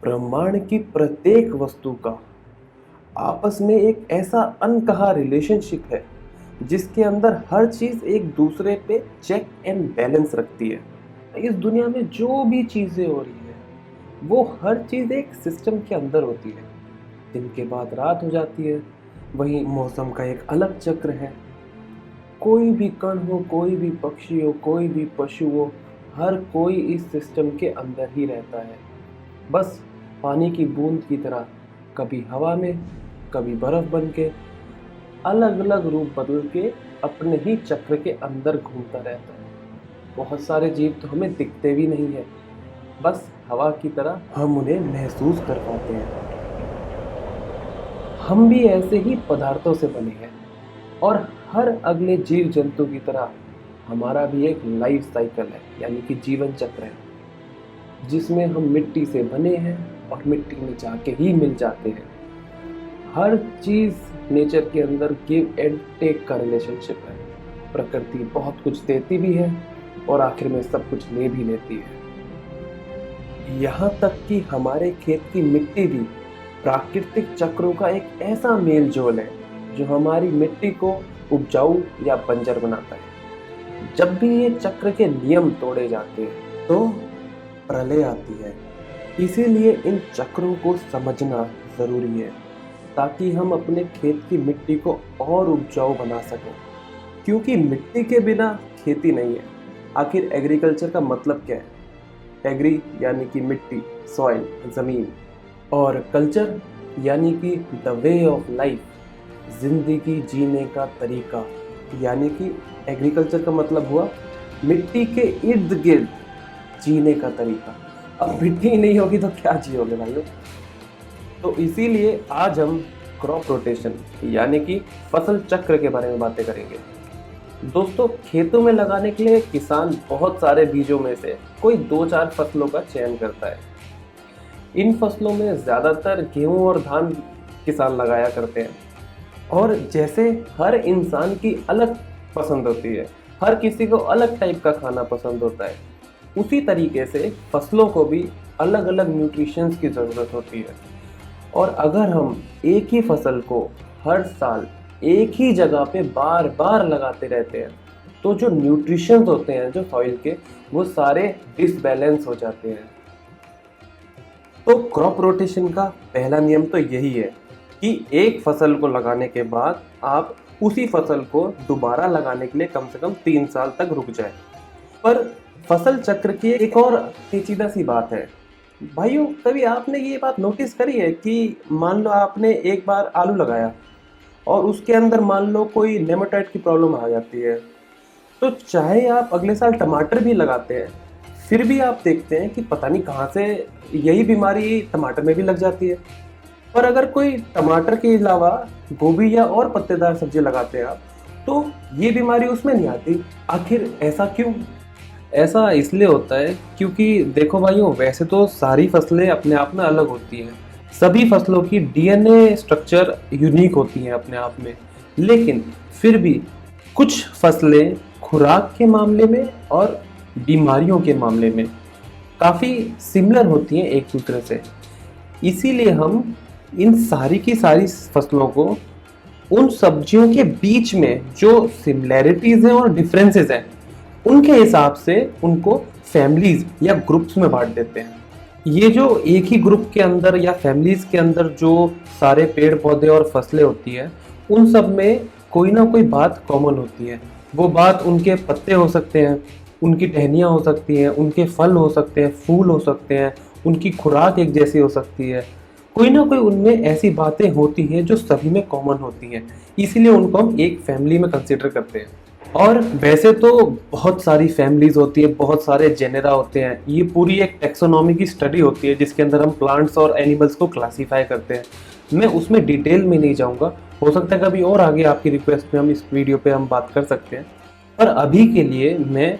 ब्रह्मांड की प्रत्येक वस्तु का आपस में एक ऐसा अनकहा रिलेशनशिप है जिसके अंदर हर चीज़ एक दूसरे पे चेक एंड बैलेंस रखती है। इस दुनिया में जो भी चीज़ें हो रही है वो हर चीज़ एक सिस्टम के अंदर होती है। दिन के बाद रात हो जाती है, वहीं मौसम का एक अलग चक्र है। कोई भी कण हो, कोई भी पक्षी हो, कोई भी पशु हो, हर कोई इस सिस्टम के अंदर ही रहता है। बस पानी की बूंद की तरह कभी हवा में, कभी बर्फ बन के, अलग अलग रूप बदल के अपने ही चक्र के अंदर घूमता रहता है। बहुत सारे जीव तो हमें दिखते भी नहीं है, बस हवा की तरह हम उन्हें महसूस कर पाते हैं। हम भी ऐसे ही पदार्थों से बने हैं और हर अगले जीव जंतु की तरह हमारा भी एक लाइफ साइकिल है, यानी कि जीवन चक्र है, जिसमें हम मिट्टी से बने हैं और मिट्टी में जाके ही मिल जाते हैं। हर चीज़ नेचर के अंदर गिव एंड टेक का रिलेशनशिप है। प्रकृति बहुत कुछ देती भी है और आखिर में सब कुछ ले भी लेती है। यहाँ तक कि हमारे खेत की मिट्टी भी प्राकृतिक चक्रों का एक ऐसा मेल जोल है जो हमारी मिट्टी को उपजाऊ या बंजर बनाता है। जब भी ये चक्र के नियम तोड़े जाते हैं तो प्रलय आती है। इसीलिए इन चक्रों को समझना ज़रूरी है ताकि हम अपने खेत की मिट्टी को और उपजाऊ बना सकें, क्योंकि मिट्टी के बिना खेती नहीं है। आखिर एग्रीकल्चर का मतलब क्या है? एग्री यानी कि मिट्टी, सॉइल ज़मीन, और कल्चर यानी कि द वे ऑफ लाइफ, ज़िंदगी जीने का तरीका। यानी कि एग्रीकल्चर का मतलब हुआ मिट्टी के इर्द गिर्द जीने का तरीका। अब मिट्टी नहीं होगी तो क्या जियोगे भाइयों? तो इसीलिए आज हम क्रॉप रोटेशन यानी कि फसल चक्र के बारे में बातें करेंगे। दोस्तों, खेतों में लगाने के लिए किसान बहुत सारे बीजों में से कोई 2-4 फसलों का चयन करता है। इन फसलों में ज़्यादातर गेहूं और धान किसान लगाया करते हैं। और जैसे हर इंसान की अलग पसंद होती है, हर किसी को अलग टाइप का खाना पसंद होता है, उसी तरीके से फसलों को भी अलग अलग न्यूट्रिशंस की ज़रूरत होती है। और अगर हम एक ही फसल को हर साल एक ही जगह पे बार बार लगाते रहते हैं तो जो न्यूट्रिशंस होते हैं जो सॉइल के, वो सारे डिसबैलेंस हो जाते हैं। तो क्रॉप रोटेशन का पहला नियम तो यही है कि एक फसल को लगाने के बाद आप उसी फसल को दोबारा लगाने के लिए कम से कम 3 साल तक रुक जाए। पर फसल चक्र की एक और पेचीदा सी बात है भाइयों। कभी आपने ये बात नोटिस करी है कि मान लो आपने एक बार आलू लगाया और उसके अंदर मान लो कोई नेमाटोड की प्रॉब्लम आ जाती है, तो चाहे आप अगले साल टमाटर भी लगाते हैं फिर भी आप देखते हैं कि पता नहीं कहाँ से यही बीमारी टमाटर में भी लग जाती है। पर अगर कोई टमाटर के अलावा गोभी या और पत्तेदार सब्जी लगाते हैं आप, तो ये बीमारी उसमें नहीं आती। आखिर ऐसा क्यों? ऐसा इसलिए होता है क्योंकि देखो भाइयों, वैसे तो सारी फसलें अपने आप में अलग होती हैं, सभी फसलों की डीएनए स्ट्रक्चर यूनिक होती हैं अपने आप में, लेकिन फिर भी कुछ फसलें खुराक के मामले में और बीमारियों के मामले में काफ़ी सिमिलर होती हैं एक दूसरे से। इसीलिए हम इन सारी की सारी फसलों को उन सब्जियों के बीच में जो सिमिलैरिटीज़ हैं और डिफरेंसेस हैं उनके हिसाब से उनको फैमिलीज या ग्रुप्स में बांट देते हैं। ये जो एक ही ग्रुप के अंदर या फैमिलीज के अंदर जो सारे पेड़ पौधे और फसलें होती हैं, उन सब में कोई ना कोई बात कॉमन होती है। वो बात उनके पत्ते हो सकते हैं, उनकी टहनियाँ हो सकती हैं, उनके फल हो सकते हैं, फूल हो सकते हैं, उनकी खुराक एक जैसी हो सकती है। कोई ना कोई उनमें ऐसी बातें होती हैं जो सभी में कॉमन होती हैं, इसीलिए उनको हम एक फैमिली में कंसिडर करते हैं। और वैसे तो बहुत सारी फैमिलीज होती है, बहुत सारे जेनेरा होते हैं। ये पूरी एक टैक्सोनॉमी की स्टडी होती है जिसके अंदर हम प्लांट्स और एनिमल्स को क्लासीफाई करते हैं। मैं उसमें डिटेल में नहीं जाऊंगा, हो सकता है कभी और आगे आपकी रिक्वेस्ट में हम इस वीडियो पे हम बात कर सकते हैं। पर अभी के लिए मैं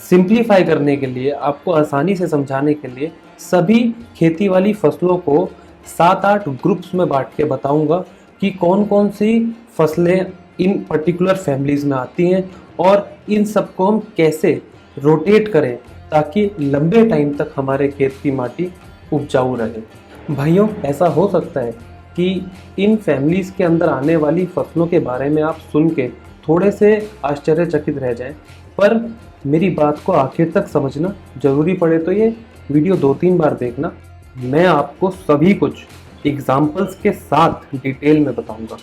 सिंप्लीफाई करने के लिए, आपको आसानी से समझाने के लिए सभी खेती वाली फसलों को 7-8 ग्रुप्स में बांट के बताऊंगा कि कौन कौन सी फसलें इन पर्टिकुलर फैमिलीज में आती हैं और इन सबको हम कैसे रोटेट करें ताकि लंबे टाइम तक हमारे खेत की माटी उपजाऊ रहे। भाइयों, ऐसा हो सकता है कि इन फैमिलीज़ के अंदर आने वाली फसलों के बारे में आप सुन के थोड़े से आश्चर्यचकित रह जाएं, पर मेरी बात को आखिर तक समझना, ज़रूरी पड़े तो ये वीडियो 2-3 बार देखना। मैं आपको सभी कुछ एग्जाम्पल्स के साथ डिटेल में बताऊंगा।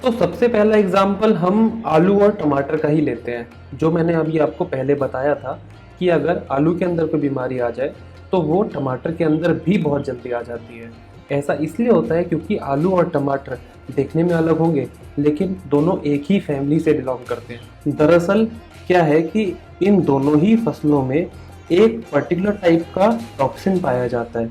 तो सबसे पहला एग्जाम्पल हम आलू और टमाटर का ही लेते हैं, जो मैंने अभी आपको पहले बताया था कि अगर आलू के अंदर कोई बीमारी आ जाए तो वो टमाटर के अंदर भी बहुत जल्दी आ जाती है। ऐसा इसलिए होता है क्योंकि आलू और टमाटर देखने में अलग होंगे, लेकिन दोनों एक ही फैमिली से बिलोंग करते हैं। दरअसल क्या है कि इन दोनों ही फसलों में एक पर्टिकुलर टाइप का टॉक्सिन पाया जाता है।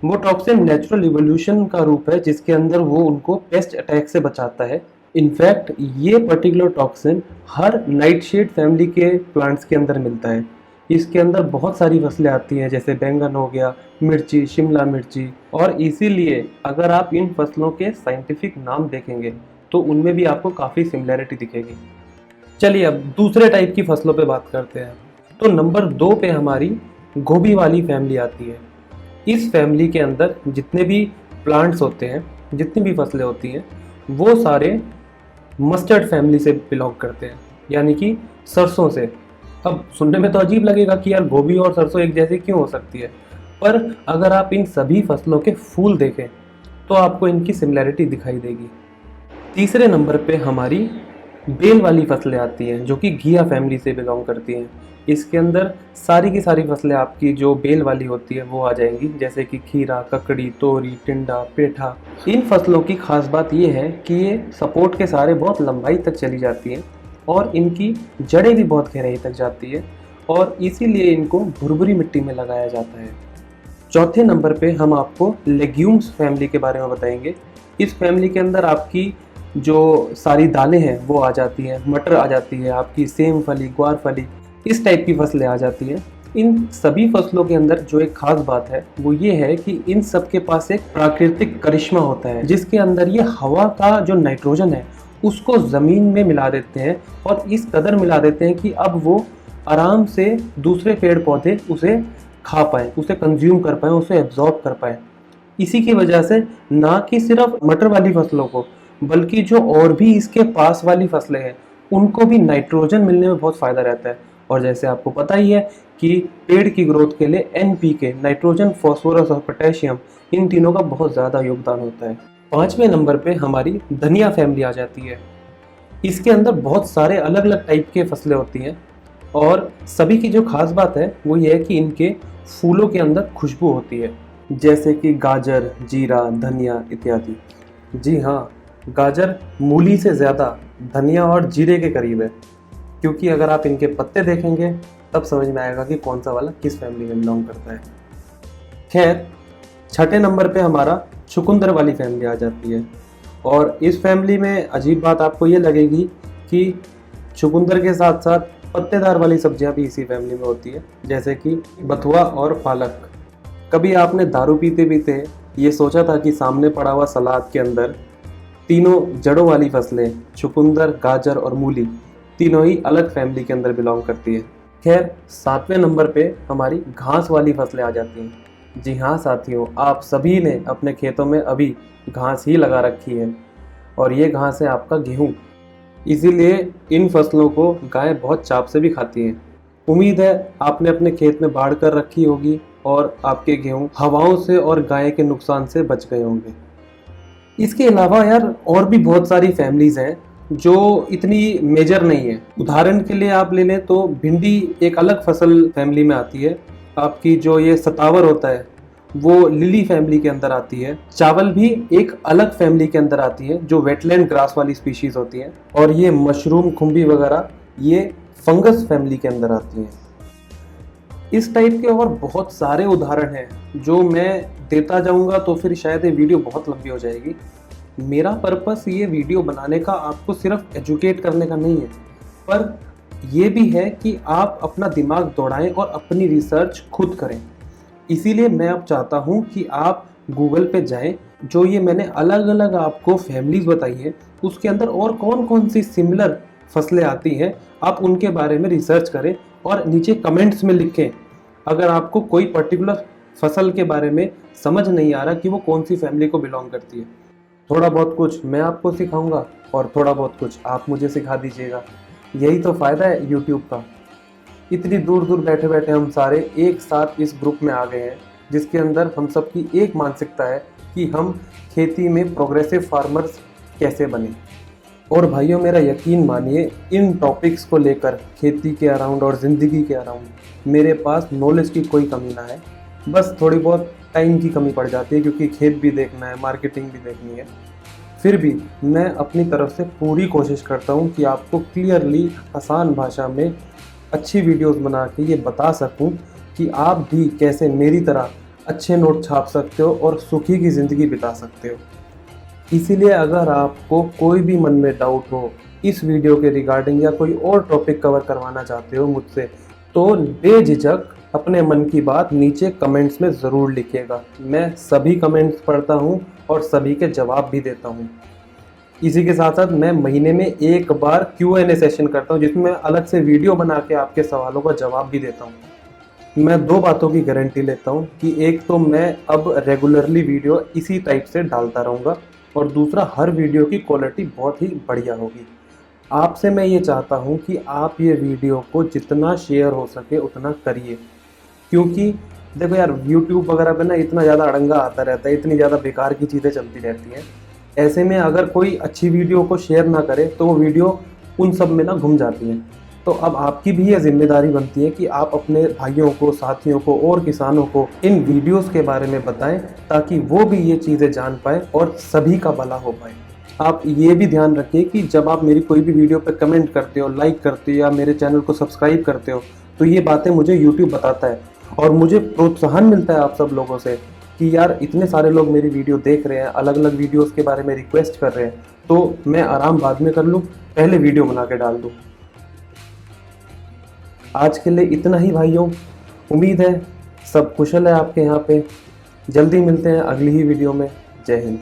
वो टॉक्सिन नेचुरल इवोल्यूशन का रूप है, जिसके अंदर वो उनको पेस्ट अटैक से बचाता है। इनफैक्ट ये पर्टिकुलर टॉक्सिन हर नाइटशेड फैमिली के प्लांट्स के अंदर मिलता है। इसके अंदर बहुत सारी फसलें आती हैं, जैसे बैंगन हो गया, मिर्ची, शिमला मिर्ची, और इसीलिए अगर आप इन फसलों के साइंटिफिक नाम देखेंगे तो उनमें भी आपको काफ़ी सिमिलैरिटी दिखेगी। चलिए अब दूसरे टाइप की फसलों पे बात करते हैं। तो नंबर 2 पे हमारी गोभी वाली फैमिली आती है। इस फैमिली के अंदर जितने भी प्लांट्स होते हैं, जितनी भी फसलें होती हैं, वो सारे मस्टर्ड फैमिली से बिलोंग करते हैं, यानी कि सरसों से। अब सुनने में तो अजीब लगेगा कि यार गोभी और सरसों एक जैसी क्यों हो सकती है, पर अगर आप इन सभी फसलों के फूल देखें तो आपको इनकी सिमिलैरिटी दिखाई देगी। तीसरे नंबर पे हमारी बेल वाली फसलें आती हैं, जो कि घिया फैमिली से बिलोंग करती हैं। इसके अंदर सारी की सारी फसलें आपकी जो बेल वाली होती है वो आ जाएंगी, जैसे कि खीरा, ककड़ी, तोरी, टिंडा, पेठा। इन फसलों की खास बात ये है कि ये सपोर्ट के सहारे बहुत लंबाई तक चली जाती हैं और इनकी जड़ें भी बहुत गहराई तक जाती है, और इसीलिए इनको भुरभुरी मिट्टी में लगाया जाता है। चौथे नंबर पे हम आपको लेग्यूम्स फैमिली के बारे में बताएंगे। इस फैमिली के अंदर आपकी जो सारी दालें हैं वो आ जाती हैं, मटर आ जाती है, आपकी सेम फली, ग्वार फली, इस टाइप की फसलें आ जाती हैं। इन सभी फसलों के अंदर जो एक खास बात है वो ये है कि इन सब के पास एक प्राकृतिक करिश्मा होता है, जिसके अंदर ये हवा का जो नाइट्रोजन है उसको ज़मीन में मिला देते हैं, और इस कदर मिला देते हैं कि अब वो आराम से दूसरे पेड़ पौधे उसे खा पाएँ, उसे कंज्यूम कर पाएँ, उसे एब्जॉर्ब कर पाएँ। इसी की वजह से ना कि सिर्फ मटर वाली फसलों को, बल्कि जो और भी इसके पास वाली फसलें हैं उनको भी नाइट्रोजन मिलने में बहुत फ़ायदा रहता है। और जैसे आपको पता ही है कि पेड़ की ग्रोथ के लिए NPK, नाइट्रोजन, फॉस्फोरस और पोटेशियम, इन तीनों का बहुत ज़्यादा योगदान होता है। 5वें नंबर पे हमारी धनिया फैमिली आ जाती है। इसके अंदर बहुत सारे अलग अलग टाइप के फसलें होती हैं, और सभी की जो खास बात है वो ये है कि इनके फूलों के अंदर खुशबू होती है, जैसे कि गाजर, जीरा, धनिया इत्यादि। जी हाँ, गाजर मूली से ज़्यादा धनिया और जीरे के करीब है, क्योंकि अगर आप इनके पत्ते देखेंगे तब समझ में आएगा कि कौन सा वाला किस फैमिली में बिलोंग करता है। खैर, 6ठे नंबर पे हमारा चुकंदर वाली फैमिली आ जाती है, और इस फैमिली में अजीब बात आपको ये लगेगी कि चुकंदर के साथ साथ पत्तेदार वाली सब्जियां भी इसी फैमिली में होती है, जैसे कि बथुआ और पालक। कभी आपने दारू पीते पीते ये सोचा था कि सामने पड़ा हुआ सलाद के अंदर तीनों जड़ों वाली फसलें, चुकंदर, गाजर और मूली, तीनों ही अलग फैमिली के अंदर बिलोंग करती है। खैर, 7वें नंबर पे हमारी घास वाली फसलें आ जाती हैं। जी हाँ साथियों, आप सभी ने अपने खेतों में अभी घास ही लगा रखी है, और ये घास है आपका गेहूँ। इसीलिए इन फसलों को गाय बहुत चाव से भी खाती हैं। उम्मीद है आपने अपने खेत में बाड़ कर रखी होगी और आपके गेहूँ हवाओं से और गाय के नुकसान से बच गए होंगे। इसके अलावा यार और भी बहुत सारी फैमिलीज हैं जो इतनी मेजर नहीं है। उदाहरण के लिए आप ले लें तो भिंडी एक अलग फसल फैमिली में आती है। आपकी जो ये सतावर होता है वो लिली फैमिली के अंदर आती है। चावल भी एक अलग फैमिली के अंदर आती है जो वेटलैंड ग्रास वाली स्पीशीज होती है। और ये मशरूम, खुम्बी वगैरह ये फंगस फैमिली के अंदर आती हैं। इस टाइप के और बहुत सारे उदाहरण हैं जो मैं देता जाऊंगा तो फिर शायद ये वीडियो बहुत लंबी हो जाएगी। मेरा पर्पस ये वीडियो बनाने का आपको सिर्फ एजुकेट करने का नहीं है, पर यह भी है कि आप अपना दिमाग दौड़ाएं और अपनी रिसर्च खुद करें। इसीलिए मैं अब चाहता हूं कि आप गूगल पे जाएं, जो ये मैंने अलग अलग आपको फैमिलीज बताई है उसके अंदर और कौन कौन सी सिमिलर फसलें आती हैं, आप उनके बारे में रिसर्च करें और नीचे कमेंट्स में लिखें। अगर आपको कोई पर्टिकुलर फसल के बारे में समझ नहीं आ रहा कि वो कौन सी फैमिली को बिलोंग करती है। थोड़ा बहुत कुछ मैं आपको सिखाऊंगा और थोड़ा बहुत कुछ आप मुझे सिखा दीजिएगा। यही तो फ़ायदा है यूट्यूब का। इतनी दूर दूर बैठे बैठे हम सारे एक साथ इस ग्रुप में आ गए हैं, जिसके अंदर हम सबकी एक मानसिकता है कि हम खेती में प्रोग्रेसिव फार्मर्स कैसे बने। और भाइयों, मेरा यकीन मानिए, इन टॉपिक्स को लेकर खेती के अराउंड और ज़िंदगी के अराउंड मेरे पास नॉलेज की कोई कमी ना है। बस थोड़ी बहुत टाइम की कमी पड़ जाती है, क्योंकि खेत भी देखना है, मार्केटिंग भी देखनी है। फिर भी मैं अपनी तरफ से पूरी कोशिश करता हूँ कि आपको क्लियरली आसान भाषा में अच्छी वीडियोस बना के ये बता सकूँ कि आप भी कैसे मेरी तरह अच्छे नोट छाप सकते हो और सुखी की ज़िंदगी बिता सकते हो। इसीलिए अगर आपको कोई भी मन में डाउट हो इस वीडियो के रिगार्डिंग या कोई और टॉपिक कवर करवाना चाहते हो मुझसे, तो बेझिझक अपने मन की बात नीचे कमेंट्स में ज़रूर लिखिएगा। मैं सभी कमेंट्स पढ़ता हूँ और सभी के जवाब भी देता हूँ। इसी के साथ साथ मैं महीने में एक बार Q&A सेशन करता हूँ, जिसमें मैं अलग से वीडियो बना के आपके सवालों का जवाब भी देता हूँ। मैं दो बातों की गारंटी लेता हूँ कि एक तो मैं अब रेगुलरली वीडियो इसी टाइप से डालता रहूँगा, और दूसरा हर वीडियो की क्वालिटी बहुत ही बढ़िया होगी। आपसे मैं ये चाहता हूँ कि आप ये वीडियो को जितना शेयर हो सके उतना करिए, क्योंकि देखो यार, यूट्यूब वगैरह पे ना इतना ज़्यादा अड़ंगा आता रहता है, इतनी ज़्यादा बेकार की चीज़ें चलती रहती हैं। ऐसे में अगर कोई अच्छी वीडियो को शेयर ना करे तो वो वीडियो उन सब में ना घुम जाती है। तो अब आपकी भी ये जिम्मेदारी बनती है कि आप अपने भाइयों को, साथियों को और किसानों को इन वीडियोस के बारे में बताएं, ताकि वो भी ये चीज़ें जान पाए और सभी का भला हो पाए। आप ये भी ध्यान रखिए कि जब आप मेरी कोई भी वीडियो पर कमेंट करते हो, लाइक करते हो या मेरे चैनल को सब्सक्राइब करते हो, तो ये बातें मुझे यूट्यूब बताता है और मुझे प्रोत्साहन मिलता है आप सब लोगों से कि यार इतने सारे लोग मेरी वीडियो देख रहे हैं, अलग अलग वीडियोस के बारे में रिक्वेस्ट कर रहे हैं, तो मैं आराम बाद में कर लूँ, पहले वीडियो बना के डाल दूँ। आज के लिए इतना ही भाइयों। उम्मीद है सब कुशल है आपके यहाँ पे। जल्दी मिलते हैं अगली ही वीडियो में। जय हिंद।